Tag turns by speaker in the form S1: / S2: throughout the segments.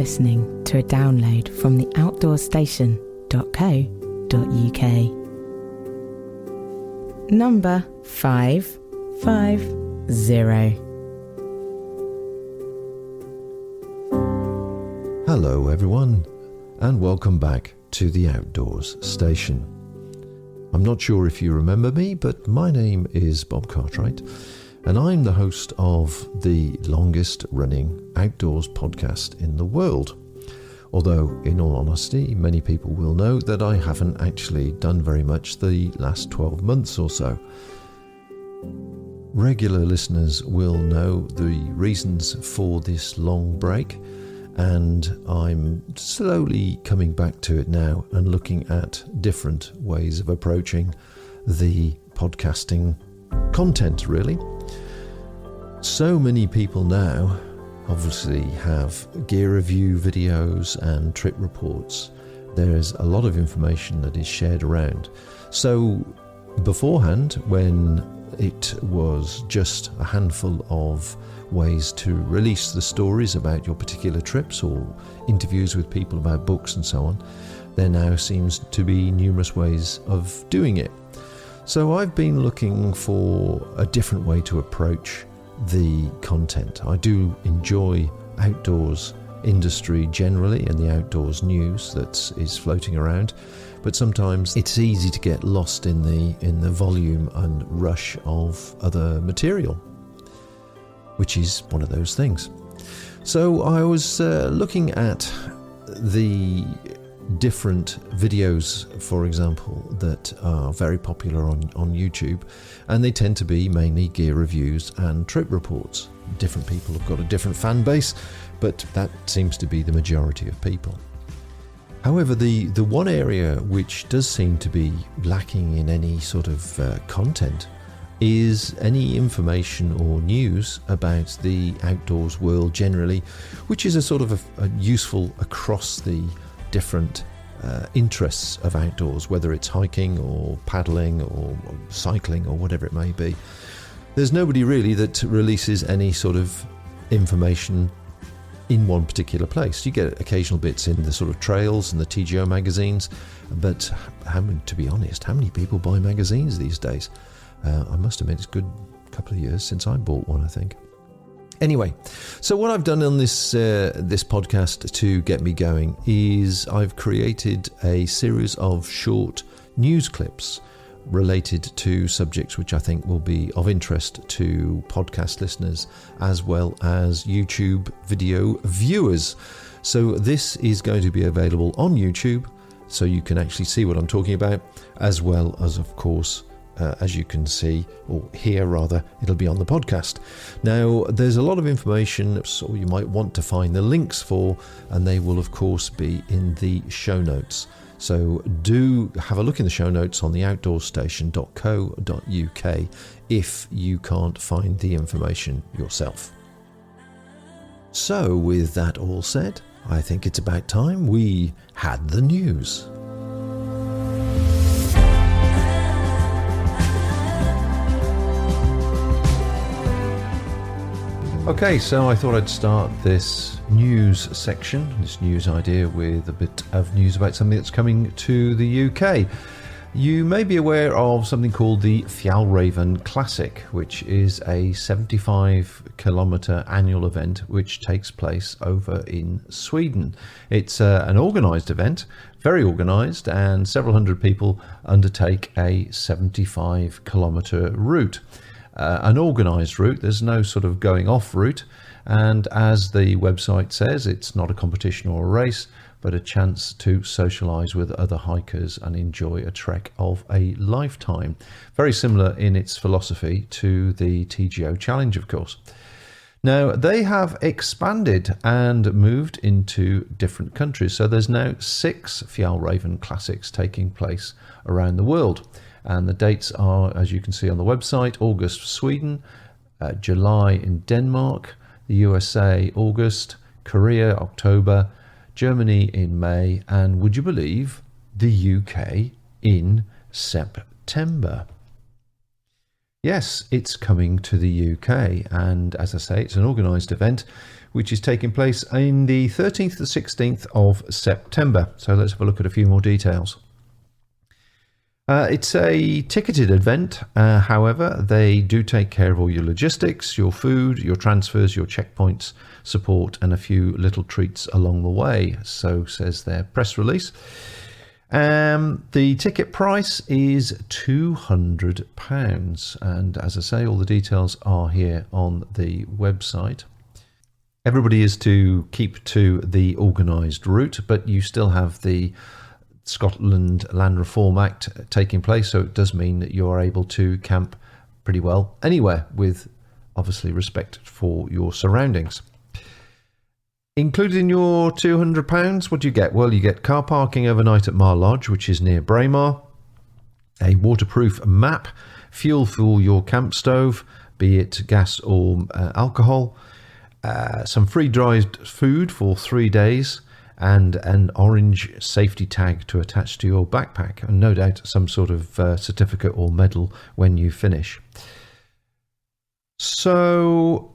S1: listening to a download from theoutdoorstation.co.uk. Number 550.
S2: Hello everyone, and welcome back to the Outdoors Station. I'm not sure if you remember me, but my name is Bob Cartwright, and I'm the host of the longest running outdoors podcast in the world. Although, in all honesty, many people will know that I haven't actually done very much the last 12 months or so. Regular listeners will know the reasons for this long break, and I'm slowly coming back to it now and looking at different ways of approaching the podcasting content, really. So many people now obviously have gear review videos and trip reports. There's a lot of information that is shared around. So beforehand, when it was just a handful of ways to release the stories about your particular trips or interviews with people about books and so on, there now seems to be numerous ways of doing it. So I've been looking for a different way to approach the content. I do enjoy outdoors industry generally and the outdoors news that is floating around, but sometimes it's easy to get lost in the volume and rush of other material, which is one of those things. So I was looking at the different videos, for example, that are very popular on YouTube, and they tend to be mainly gear reviews and trip reports. Different people have got a different fan base, but that seems to be the majority of people. However, the one area which does seem to be lacking in any sort of content is any information or news about the outdoors world generally, which is a sort of a useful across the different interests of outdoors, whether it's hiking or paddling or cycling or whatever it may be. There's nobody really that releases any sort of information in one particular place. You get occasional bits in the sort of trails and the TGO magazines, but to be honest, how many people buy magazines these days? I must admit, it's a good couple of years since I bought one, I think. Anyway, so what I've done on this podcast to get me going is I've created a series of short news clips related to subjects which I think will be of interest to podcast listeners as well as YouTube video viewers. So this is going to be available on YouTube, so you can actually see what I'm talking about, as well as, of course, as you can see, or hear rather, it'll be on the podcast. Now, there's a lot of information, so you might want to find the links for, and they will, of course, be in the show notes. So do have a look in the show notes on theoutdoorstation.co.uk if you can't find the information yourself. So with that all said, I think it's about time we had the news. Okay, so I thought I'd start this news section, this news idea, with a bit of news about something that's coming to the UK. You may be aware of something called the Fjällräven Classic, which is a 75-kilometre annual event which takes place over in Sweden. It's an organised event, very organised, and several hundred people undertake a 75-kilometre route. An organised route, there's no sort of going off route, and as the website says, it's not a competition or a race, but a chance to socialise with other hikers and enjoy a trek of a lifetime. Very similar in its philosophy to the TGO Challenge, of course. Now, they have expanded and moved into different countries, so there's now 6 Fjällräven Classics taking place around the world. And the dates are, as you can see on the website, August for Sweden, July in Denmark, the USA August, Korea October, Germany in May, and would you believe, the UK in September. Yes, it's coming to the UK, and as I say, it's an organised event which is taking place in the 13th to 16th of September. So let's have a look at a few more details. It's a ticketed event, however, they do take care of all your logistics, your food, your transfers, your checkpoints, support, and a few little treats along the way, so says their press release. The ticket price is £200, and as I say, all the details are here on the website. Everybody is to keep to the organised route, but you still have the Scotland Land Reform Act taking place, so it does mean that you are able to camp pretty well anywhere, with obviously respect for your surroundings. Included in your £200, what do you get? Well, you get car parking overnight at Mar Lodge, which is near Braemar, a waterproof map, fuel for your camp stove, be it gas or alcohol, some free dried food for 3 days, and an orange safety tag to attach to your backpack, and no doubt some sort of certificate or medal when you finish. So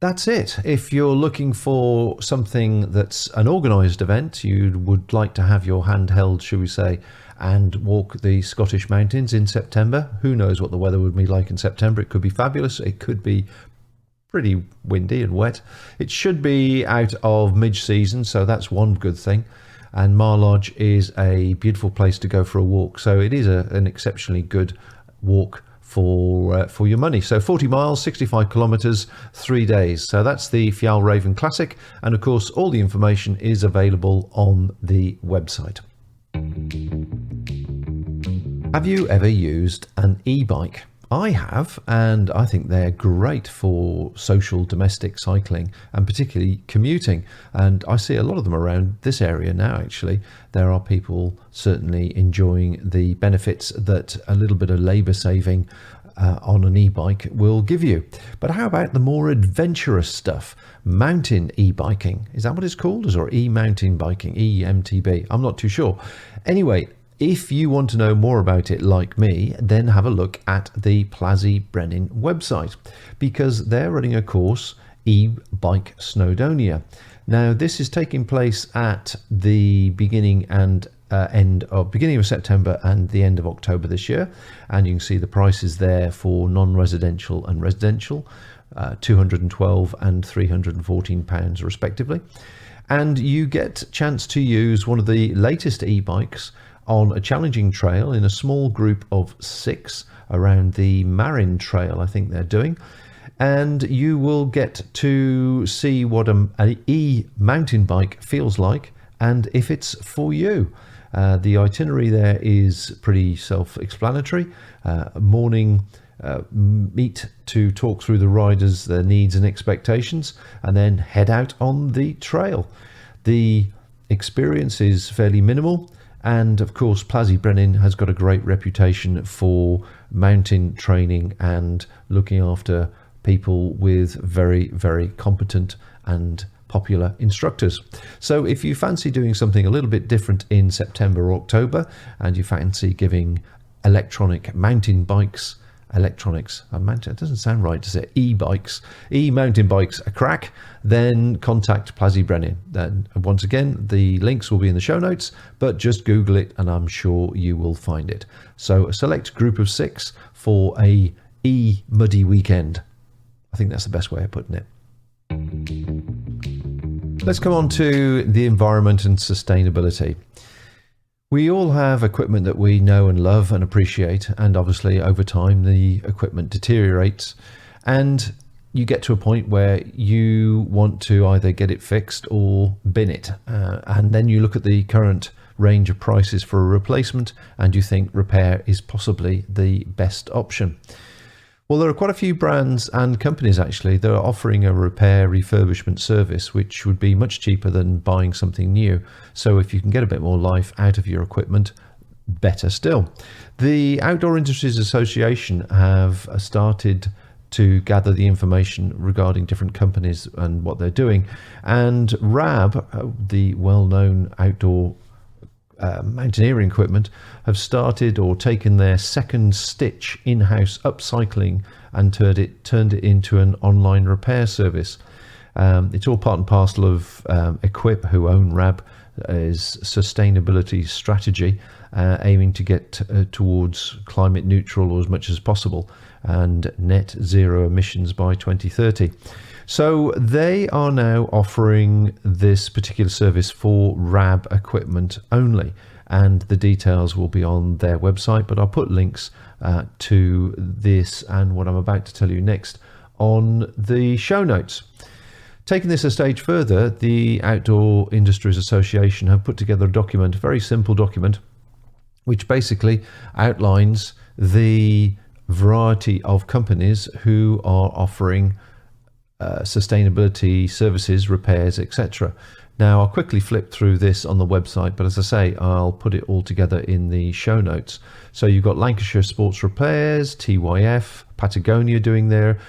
S2: that's it. If you're looking for something that's an organised event, you would like to have your hand held, shall we say, and walk the Scottish mountains in September. Who knows what the weather would be like in September? It could be fabulous. It could be pretty windy and wet. It should be out of mid-season, so that's one good thing. And Mar Lodge is a beautiful place to go for a walk, so it is an exceptionally good walk for your money. So 40 miles, 65 kilometres, 3 days. So that's the Fjallraven Classic, and of course all the information is available on the website. Have you ever used an e-bike? I have, and I think they're great for social domestic cycling and particularly commuting. And I see a lot of them around this area now, actually. There are people certainly enjoying the benefits that a little bit of labour saving on an e-bike will give you. But how about the more adventurous stuff? Mountain e-biking. Is that what it's called? Or e-mountain biking? EMTB? I'm not too sure. Anyway, if you want to know more about it like me, then have a look at the Plasy Brennan website, because they're running a course, e-bike Snowdonia. Now, this is taking place at the beginning and beginning of September and the end of October this year, and you can see the prices there for non-residential and residential, £212 and £314 respectively. And you get a chance to use one of the latest e-bikes on a challenging trail in a small group of 6 around the Marin Trail, I think they're doing. And you will get to see what an e-mountain bike feels like and if it's for you. The itinerary there is pretty self-explanatory. Morning meet to talk through the riders, their needs and expectations, and then head out on the trail. The experience is fairly minimal. And of course, Plasy Brennan has got a great reputation for mountain training and looking after people with very, very competent and popular instructors. So if you fancy doing something a little bit different in September or October, and you fancy giving electronic mountain bikes, it doesn't sound right to say e-bikes, e-mountain bikes a crack, then contact Plasy Brennan. Then once again, the links will be in the show notes, but just Google it and I'm sure you will find it. So a select group of 6 for a e-muddy weekend. I think that's the best way of putting it. Let's come on to the environment and sustainability. We all have equipment that we know and love and appreciate, and obviously over time the equipment deteriorates and you get to a point where you want to either get it fixed or bin it, and then you look at the current range of prices for a replacement and you think repair is possibly the best option. Well, there are quite a few brands and companies actually that are offering a repair refurbishment service, which would be much cheaper than buying something new. So if you can get a bit more life out of your equipment, better still. The Outdoor Industries Association have started to gather the information regarding different companies and what they're doing. And RAB, the well-known outdoor mountaineering equipment have started or taken their second stitch in-house upcycling and turned it into an online repair service. It's all part and parcel of Equip, who own RAB, is sustainability strategy, aiming to get towards climate neutral or as much as possible and net zero emissions by 2030. So they are now offering this particular service for RAB equipment only, and the details will be on their website, but I'll put links to this and what I'm about to tell you next on the show notes. Taking this a stage further, the Outdoor Industries Association have put together a document, a very simple document, which basically outlines the variety of companies who are offering sustainability services, repairs, etc. Now, I'll quickly flip through this on the website, but as I say, I'll put it all together in the show notes. So you've got Lancashire Sports Repairs, TYF, Patagonia doing their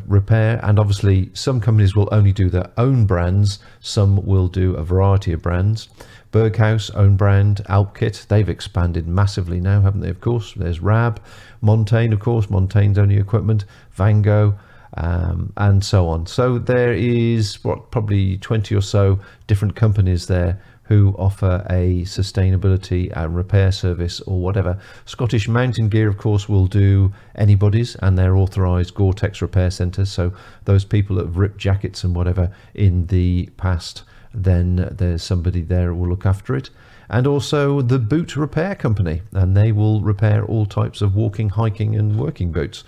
S2: repair, and obviously some companies will only do their own brands, some will do a variety of brands. Berghaus, own brand. Alpkit, they've expanded massively now, haven't they? Of course, there's RAB. Montaigne, of course, Montaigne's only equipment. Vango, and so on. So there is probably 20 or so different companies there who offer a sustainability and repair service or whatever. Scottish Mountain Gear, of course, will do anybody's, and they're authorised Gore-Tex repair centres. So those people that have ripped jackets and whatever in the past, then there's somebody there who will look after it. And also the Boot Repair Company, and they will repair all types of walking, hiking and working boots.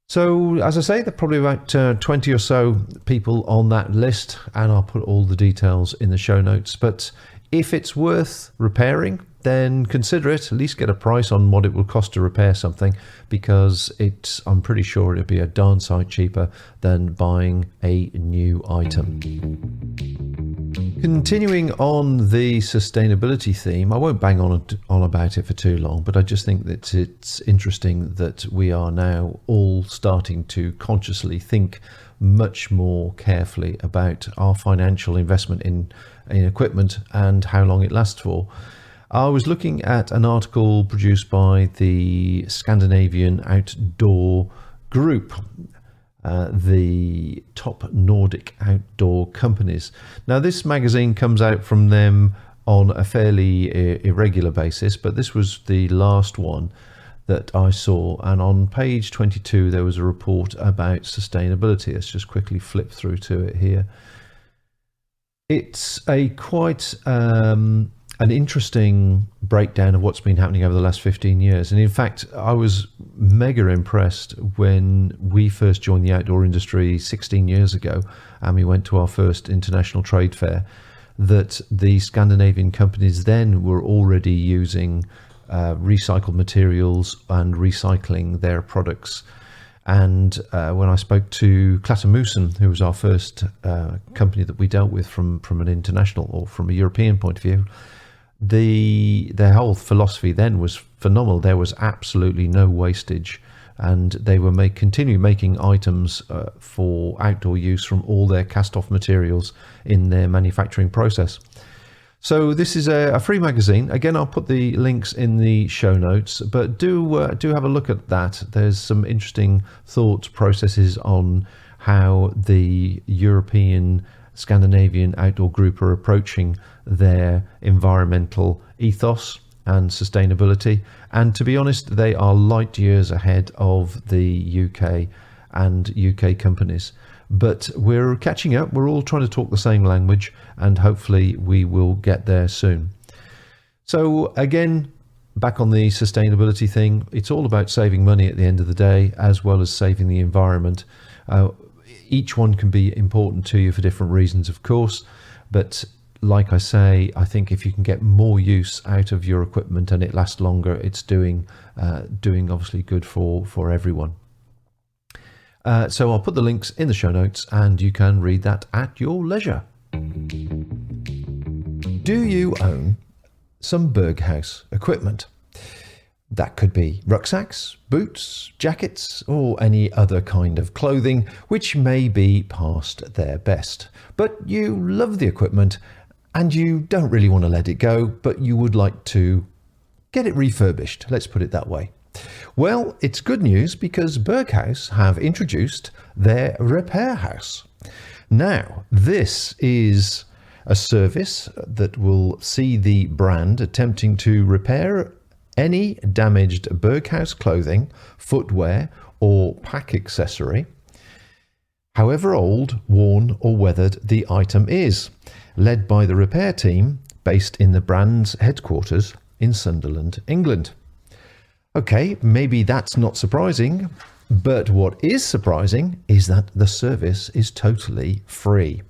S2: So, as I say, there are probably about 20 or so people on that list, and I'll put all the details in the show notes. But if it's worth repairing, then consider it. At least get a price on what it will cost to repair something, because I'm pretty sure it'll be a darn sight cheaper than buying a new item. Continuing on the sustainability theme, I won't bang on about it for too long, but I just think that it's interesting that we are now all starting to consciously think much more carefully about our financial investment in equipment and how long it lasts for. I was looking at an article produced by the Scandinavian Outdoor Group, the top Nordic outdoor companies. Now, this magazine comes out from them on a fairly irregular basis, but this was the last one that I saw, and on page 22 there was a report about sustainability. Let's just quickly flip through to it here. It's a quite an interesting breakdown of what's been happening over the last 15 years. And in fact, I was mega impressed when we first joined the outdoor industry 16 years ago, and we went to our first international trade fair, that the Scandinavian companies then were already using recycled materials and recycling their products. And when I spoke to Klattamusen, who was our first company that we dealt with from an international or from a European point of view, their whole philosophy then was phenomenal. There was absolutely no wastage, and they were continue making items for outdoor use from all their cast-off materials in their manufacturing process. So this is a free magazine. Again, I'll put the links in the show notes, but do have a look at that. There's some interesting thoughts, processes on how the European Scandinavian Outdoor Group are approaching their environmental ethos and sustainability. And to be honest, they are light years ahead of the UK and UK companies. But we're catching up. We're all trying to talk the same language, and hopefully we will get there soon. So again, back on the sustainability thing, it's all about saving money at the end of the day, as well as saving the environment. Each one can be important to you for different reasons, of course, but like I say, I think if you can get more use out of your equipment and it lasts longer, it's doing obviously good for everyone. So I'll put the links in the show notes, and you can read that at your leisure. Do you own some Berghaus equipment? That could be rucksacks, boots, jackets, or any other kind of clothing which may be past their best. But you love the equipment and you don't really want to let it go, but you would like to get it refurbished. Let's put it that way. Well, it's good news because Berghaus have introduced their repair house. Now, this is a service that will see the brand attempting to repair any damaged Berghaus clothing, footwear, or pack accessory, however old, worn, or weathered the item is, led by the repair team based in the brand's headquarters in Sunderland, England. Okay, maybe that's not surprising, but what is surprising is that the service is totally free.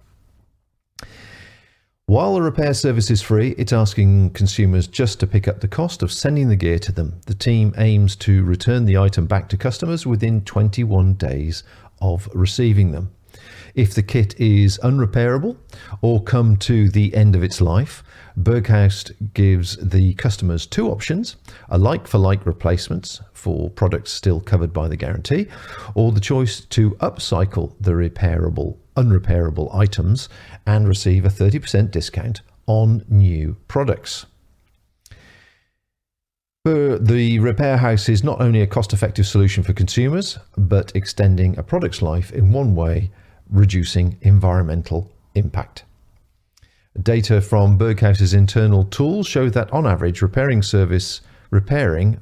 S2: While the repair service is free, it's asking consumers just to pick up the cost of sending the gear to them. The team aims to return the item back to customers within 21 days of receiving them. If the kit is unrepairable or come to the end of its life, Berghaus gives the customers two options: a like-for-like replacements for products still covered by the guarantee, or the choice to upcycle the unrepairable items and receive a 30% discount on new products. The repair house is not only a cost-effective solution for consumers, but extending a product's life in one way, reducing environmental impact. Data from Berghaus's internal tools show that on average, repairing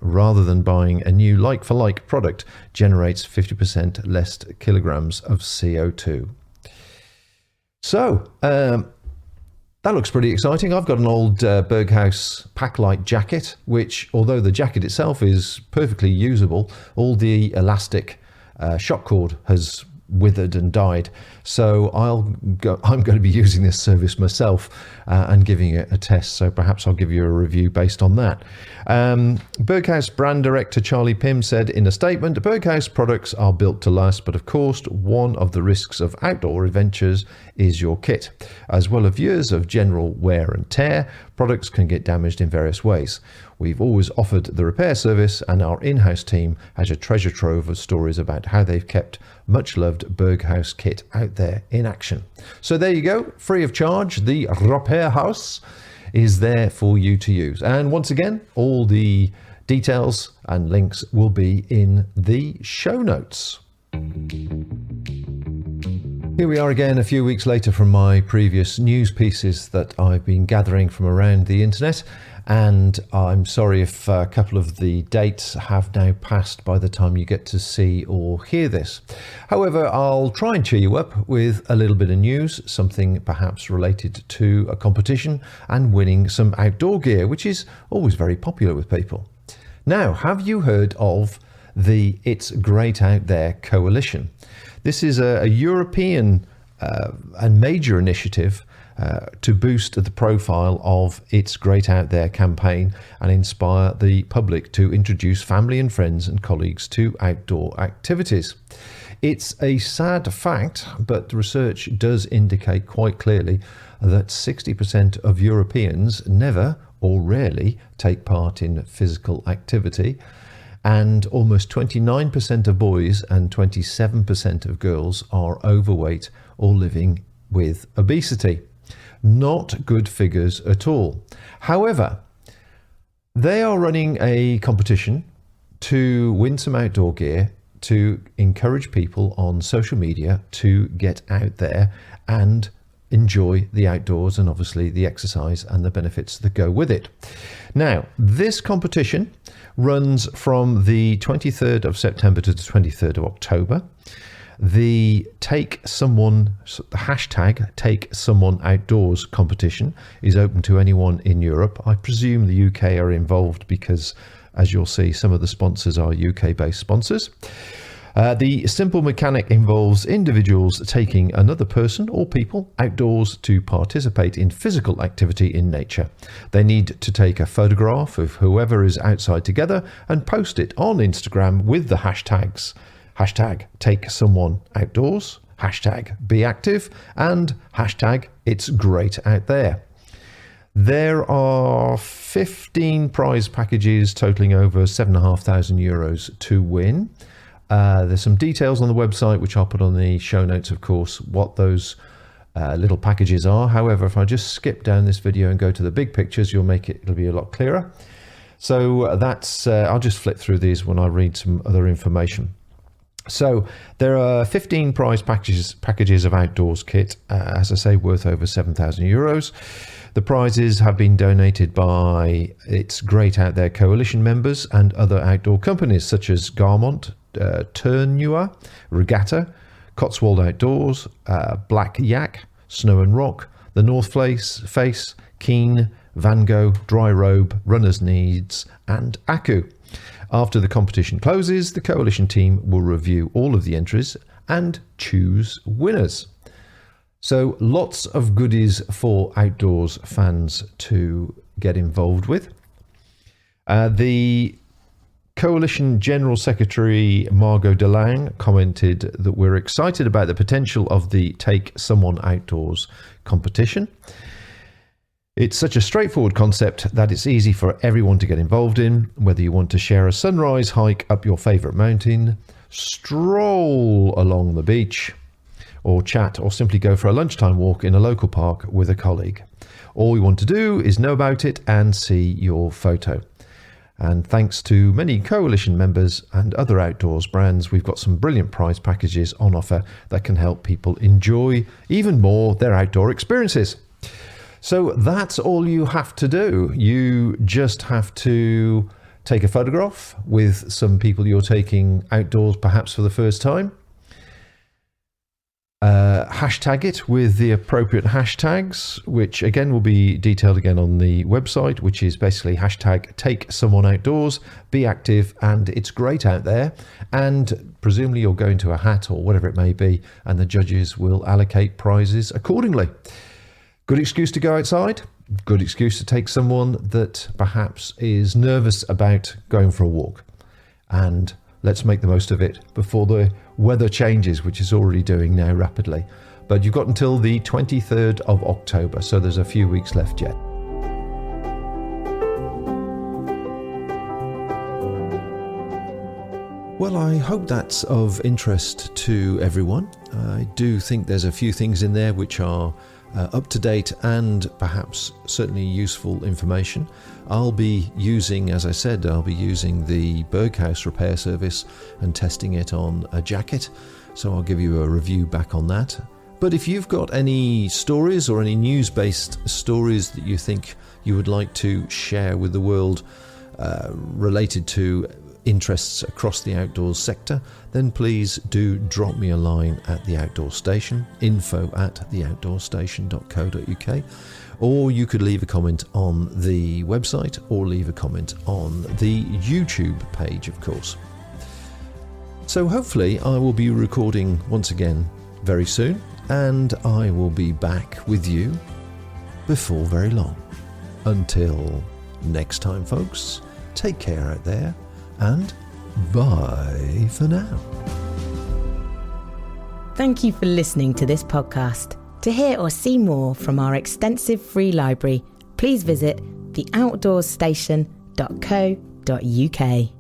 S2: rather than buying a new like-for-like product generates 50% less kilograms of CO2. So, that looks pretty exciting. I've got an old Berghaus Packlight jacket, which, although the jacket itself is perfectly usable, all the elastic shock cord has withered and died. So I'm going to be using this service myself and giving it a test. So perhaps I'll give you a review based on that. Berghaus brand director Charlie Pym said in a statement, "Berghaus products are built to last, but of course one of the risks of outdoor adventures is your kit. As well as years of general wear and tear, products can get damaged in various ways. We've always offered the repair service, and our in-house team has a treasure trove of stories about how they've kept much loved Berghaus kit out there in action." So there you go, free of charge. The repair house is there for you to use. And once again, all the details and links will be in the show notes. Here we are again a few weeks later from my previous news pieces that I've been gathering from around the internet, and I'm sorry if a couple of the dates have now passed by the time you get to see or hear this. However, I'll try and cheer you up with a little bit of news, something perhaps related to a competition and winning some outdoor gear, which is always very popular with people. Now, have you heard of the It's Great Out There Coalition? This is a European and major initiative to boost the profile of It's Great Out There campaign and inspire the public to introduce family and friends and colleagues to outdoor activities. It's a sad fact, but research does indicate quite clearly that 60% of Europeans never or rarely take part in physical activity, and almost 29% of boys and 27% of girls are overweight or living with obesity. Not good figures at all. However, they are running a competition to win some outdoor gear to encourage people on social media to get out there and enjoy the outdoors and obviously the exercise and the benefits that go with it. Now, this competition runs from the 23rd of September to the 23rd of October. The hashtag Take Someone Outdoors competition is open to anyone in Europe. I presume the UK are involved because, as you'll see, some of the sponsors are UK-based sponsors. The simple mechanic involves individuals taking another person or people outdoors to participate in physical activity in nature. They need to take a photograph of whoever is outside together and post it on Instagram with the hashtags hashtag Take Someone Outdoors, hashtag Be Active, and hashtag It's Great Out There. There are 15 prize packages totaling over €7,500 to win. There's some details on the website, which I'll put on the show notes, of course, what those little packages are. However, if I just skip down this video and go to the big pictures, it'll be a lot clearer. So that's, I'll just flip through these when I read some other information. So there are 15 prize packages of outdoors kit, as I say, worth over €7,000. The prizes have been donated by It's Great Out There Coalition members and other outdoor companies such as Garmont, Turnua, Regatta, Cotswold Outdoors, Black Yak, Snow and Rock, The North Face, Keen, Van Gogh, Dry Robe, Runner's Needs and Aku. After the competition closes, the coalition team will review all of the entries and choose winners. So lots of goodies for outdoors fans to get involved with. The Coalition General Secretary Margot Delang commented that we're excited about the potential of the Take Someone Outdoors competition. It's such a straightforward concept that it's easy for everyone to get involved in, whether you want to share a sunrise hike up your favourite mountain, stroll along the beach, or chat or simply go for a lunchtime walk in a local park with a colleague. All we want to do is know about it and see your photo. And thanks to many coalition members and other outdoors brands, we've got some brilliant prize packages on offer that can help people enjoy even more their outdoor experiences. So that's all you have to do. You just have to take a photograph with some people you're taking outdoors perhaps for the first time. Hashtag it with the appropriate hashtags, which again will be detailed again on the website, which is basically hashtag Take Someone Outdoors, be active, and it's great out there. And presumably you're going to a hat or whatever it may be, and the judges will allocate prizes accordingly. Good excuse to go outside, good excuse to take someone that perhaps is nervous about going for a walk. And let's make the most of it before the weather changes, which is already doing now rapidly. But you've got until the 23rd of October, so there's a few weeks left yet. Well, I hope that's of interest to everyone. I do think there's a few things in there which are up to date and perhaps certainly useful information. I'll be using, as I said, the Berghaus repair service and testing it on a jacket. So I'll give you a review back on that. But if you've got any stories or any news-based stories that you think you would like to share with the world related to interests across the outdoors sector, then please do drop me a line at The Outdoor Station, info@theoutdoorstation.co.uk, or you could leave a comment on the website or leave a comment on the YouTube page, of course. So hopefully I will be recording once again very soon, and I will be back with you before very long. Until next time, folks, take care out there, and bye for now.
S1: Thank you for listening to this podcast. To hear or see more from our extensive free library, please visit theoutdoorstation.co.uk.